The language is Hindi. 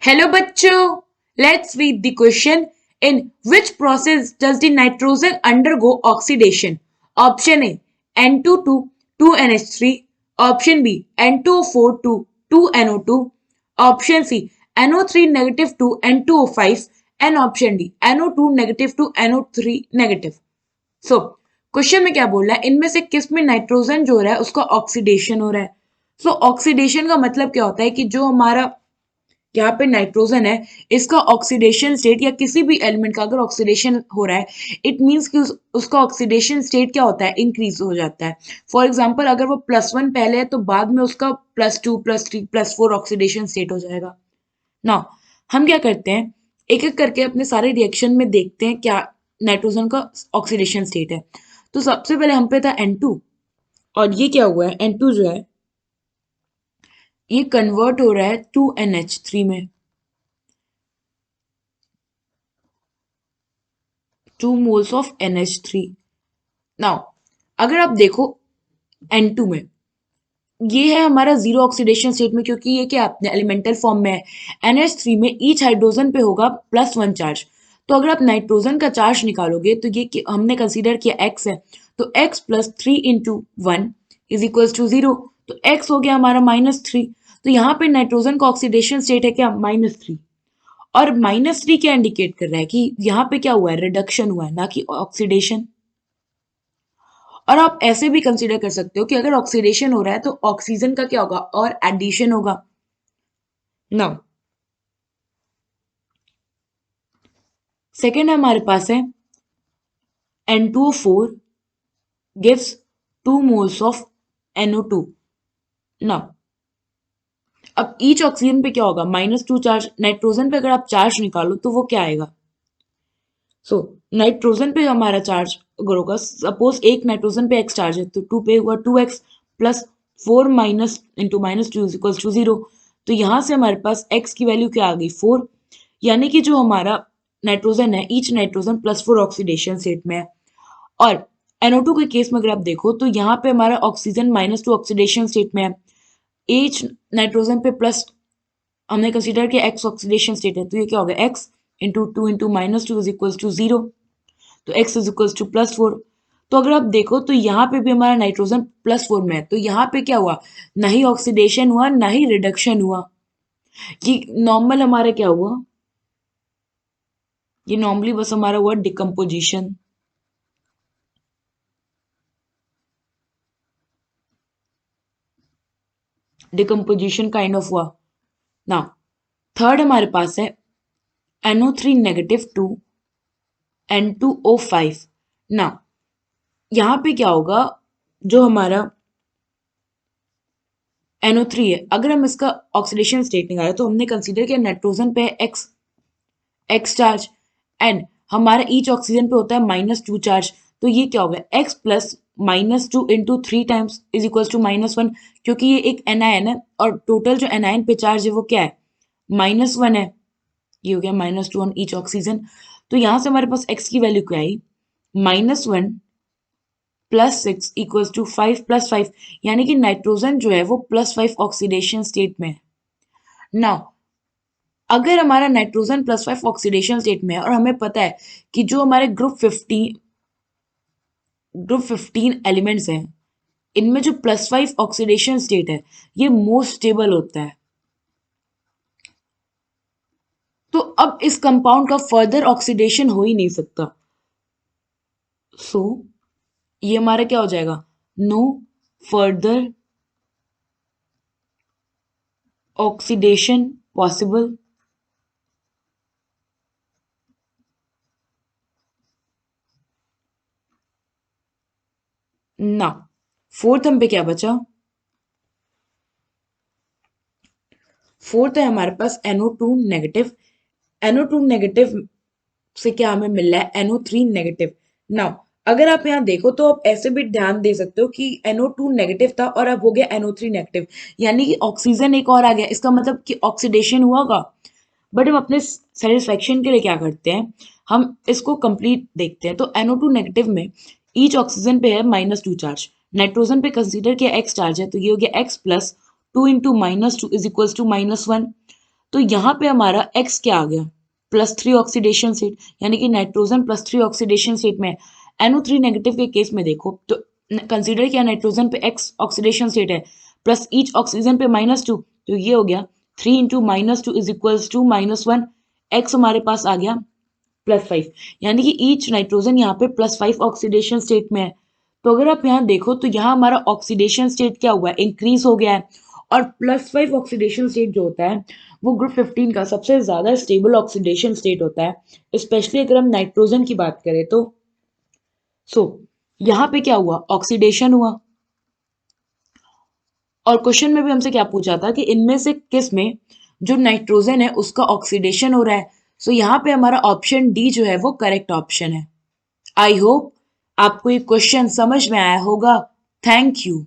Hello bachcho, let's read the question. In which process does the nitrogen undergo oxidation? Option A N2 to 2NH3. Option B N2O4 to 2NO2. Option C NO3 negative to N2O5 and option D NO2 negative to NO3 negative. So question में क्या बोल रहा है, इनमें से किस में नाइट्रोजन जो हो रहा है उसका ऑक्सीडेशन हो रहा है. सो ऑक्सीडेशन का मतलब क्या होता है कि जो हमारा यहाँ पे नाइट्रोजन है इसका ऑक्सीडेशन स्टेट या किसी भी एलिमेंट का अगर ऑक्सीडेशन हो रहा है इट मीन्स कि उसका ऑक्सीडेशन स्टेट क्या होता है, इंक्रीज हो जाता है. फॉर एग्जांपल अगर वो +1 पहले है तो बाद में उसका +2 +3 +4 ऑक्सीडेशन स्टेट हो जाएगा. नाउ हम क्या करते हैं, एक एक करके अपने सारे रिएक्शन में देखते हैं क्या नाइट्रोजन का ऑक्सीडेशन स्टेट है. तो सबसे पहले हम पे था N2 और ये क्या हुआ है, N2 जो है ये कन्वर्ट हो रहा है 2NH3 में, 2 मोल्स ऑफ NH3. नाउ अगर आप देखो N2 में ये है हमारा जीरो ऑक्सीडेशन स्टेट में, क्योंकि ये क्या अपने एलिमेंटल फॉर्म में है. NH3 में ईच हाइड्रोजन पे होगा +1 चार्ज. तो अगर आप नाइट्रोजन का चार्ज निकालोगे तो ये हमने कंसीडर किया x है, तो x +3 into 1 is equals to 0. तो x हो गया हमारा -3. तो यहाँ पे नाइट्रोजन का ऑक्सीडेशन स्टेट है क्या, -3. और -3 क्या इंडिकेट कर रहा है कि यहाँ पे क्या हुआ है, रिडक्शन हुआ है, ना कि ऑक्सीडेशन. और आप ऐसे भी कंसीडर कर सकते हो कि अगर ऑक्सीडेशन हो रहा है तो ऑक्सीजन का क्या होगा, और एडिशन होगा. नाउ सेकेंड हमारे पास है N2O4 gives 2 moles of NO2. Now अब ईच ऑक्सीजन पे क्या होगा, -2 चार्ज. नाइट्रोजन पे अगर आप चार्ज निकालो तो वो क्या आएगा. सो नाइट्रोजन पे हमारा चार्ज अगर होगा, सपोज एक नाइट्रोजन पे x चार्ज है तो 2 पे हुआ 2x plus 4 minus into -2 is equals to 0. तो यहाँ से हमारे पास x की वैल्यू क्या आ गई, 4. यानी कि जो हमारा नाइट्रोजन है ईच नाइट्रोजन +4 ऑक्सीडेशन स्टेट में है. और NO2 के केस में अगर आप देखो तो यहाँ पे हमारा ऑक्सीजन -2 ऑक्सीडेशन स्टेट में है. ईच नाइट्रोजन पे प्लस हमने कंसीडर किया x ऑक्सीडेशन स्टेट है, तो ये क्या हो गया, x into 2 into -2 is equals to 0. तो x इज इक्वल्स टू +4. तो अगर आप देखो तो यहाँ पे भी हमारा नाइट्रोजन +4 में है, तो यहाँ पे क्या हुआ, ना ही ऑक्सीडेशन हुआ ना ही रिडक्शन हुआ. ये नॉर्मल हमारा क्या हुआ, ये नॉर्मली बस हमारा हुआ डिकम्पोजिशन. डिकम्पोजिशन काइंड ऑफ हुआ. ना थर्ड हमारे पास है NO3 नेगेटिव टू N2O5. ना यहाँ पे क्या होगा, जो हमारा NO3 है अगर हम इसका ऑक्सीडेशन स्टेट निकाले तो हमने कंसीडर किया नाइट्रोजन पे x चार्ज एंड हमारा ईच ऑक्सीजन पे होता है -2 चार्ज. तो ये क्या होगा, x plus -2 into 3 times is equals to -1, क्योंकि ये एक एनायन है और टोटल जो एनायन पे चार्ज है वो क्या है, -1 है. ये हो गया -2 ऑन ईच ऑक्सीजन. तो यहाँ से हमारे पास x की वैल्यू क्या आई, -1 +6 इक्वल्स टू 5 + 5. यानी कि नाइट्रोजन जो है वो +5 ऑक्सीडेशन स्टेट में है. नाउ अगर हमारा नाइट्रोजन +5 ऑक्सीडेशन स्टेट में है और हमें पता है कि जो हमारे ग्रुप 15 एलिमेंट्स हैं इनमें जो +5 ऑक्सीडेशन स्टेट है ये मोस्ट स्टेबल होता है, तो अब इस कंपाउंड का फर्दर ऑक्सीडेशन हो ही नहीं सकता. सो ये हमारा क्या हो जाएगा, नो फर्दर ऑक्सीडेशन पॉसिबल. ना फोर्थ हम पे क्या बचा, फोर्थ है हमारे पास NO2 नेगेटिव. NO2 नेगेटिव से क्या हमें मिल रहा है, NO3 नेगेटिव. नाउ अगर आप यहाँ देखो तो आप ऐसे भी ध्यान दे सकते हो कि NO2 नेगेटिव था और अब हो गया NO3 नेगेटिव, यानी कि ऑक्सीजन एक और आ गया, इसका मतलब कि ऑक्सीडेशन हुआ होगा. बट हम अपने सेटिस्फेक्शन के लिए क्या करते हैं, हम इसको कंप्लीट देखते हैं. तो NO2 नेगेटिव में ईच ऑक्सीजन पे है -2 चार्ज, नाइट्रोजन पे कंसीडर किया x चार्ज है, तो ये हो गया x plus 2 into -2 is equals to -1. तो यहाँ पे हमारा x क्या आ गया, +3 ऑक्सीडेशन स्टेट, यानी कि नाइट्रोजन +3 ऑक्सीडेशन स्टेट में। NO3 नेगेटिव के केस में देखो तो कंसीडर किया नाइट्रोजन पे x ऑक्सीडेशन स्टेट है प्लस ईच ऑक्सीजन पे -2, तो ये हो गया 3 into -2 is equals to -1, x हमारे पास आ गया +5, यानी कि ईच नाइट्रोजन यहाँ पे +5 ऑक्सीडेशन स्टेट में है। तो अगर आप यहाँ देखो तो यहाँ हमारा ऑक्सीडेशन स्टेट क्या हुआ है, इंक्रीज हो गया है। और +5 ऑक्सीडेशन स्टेट जो होता है वो ग्रुप 15 का सबसे ज्यादा स्टेबल ऑक्सीडेशन स्टेट होता है, स्पेशली अगर हम नाइट्रोजन की बात करें तो। सो यहाँ पे क्या हुआ, ऑक्सीडेशन हुआ। और क्वेश्चन में भी हमसे क्या पूछा था कि इनमें से किस में जो नाइट्रोजन है उसका ऑक्सीडेशन हो रहा है। सो यहाँ पे हमारा ऑप्शन डी जो है वो करेक्ट ऑप्शन है। आई होप आपको ये क्वेश्चन समझ में आया होगा। Thank you.